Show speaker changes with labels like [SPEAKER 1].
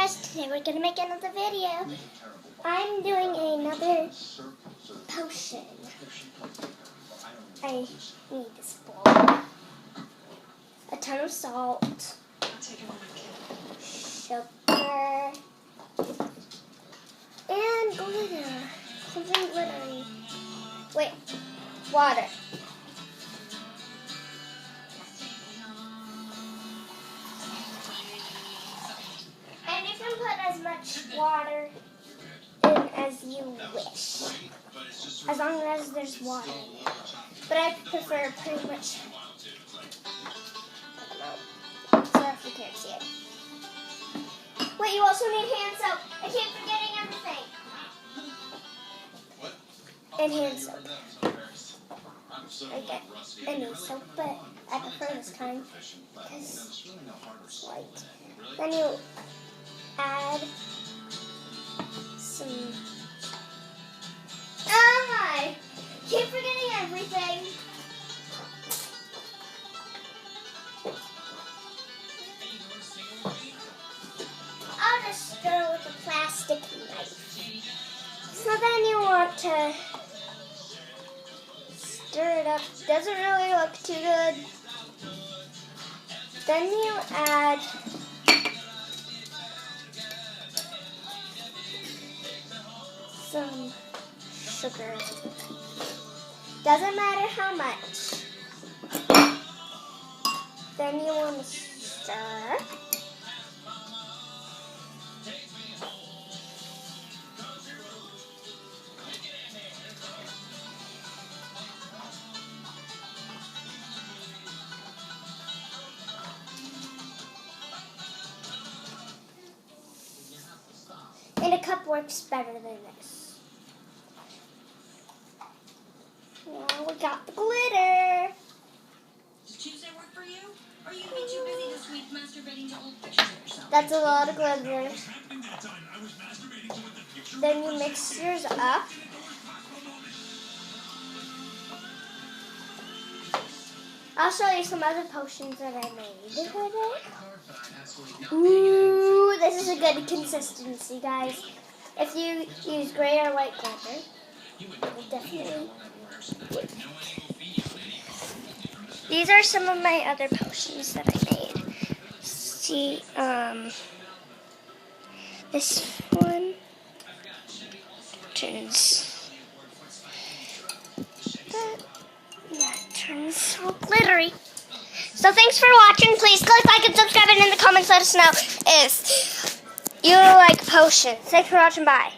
[SPEAKER 1] guys, today we're gonna make another video. I'm doing another potion. I need this bowl. A ton of salt, sugar, and glitter. Something glittery. Wait, water. And you can put as much water in as you wish, as long as there's water. But I prefer pretty much. Sorry if you can't see it. Wait, you also need hand soap. I keep forgetting everything. And hand soap. Okay, any soap, but I prefer this kind because it's white. Then you add some. Oh my! Keep forgetting everything. I'll just stir with a plastic knife. So then you want to stir it up. Doesn't really look too good. Then you add some sugar. Doesn't matter how much. Then you want to stir. And a cup works better than this. Now we got the glitter.
[SPEAKER 2] Does Tuesday work for you? Or you be too busy this week masturbating to old pictures of yourself?
[SPEAKER 1] That's a lot of glitter. Then you mix yours up. I'll show you some other potions that I made. Ooh, this is a good consistency, guys. If you use gray or white glitter, definitely. These are some of my other potions that I made. See, this one turns that turns so glittery. So thanks for watching. Please click like and subscribe, and in the comments let us know if you like potions. Thanks for watching. Bye.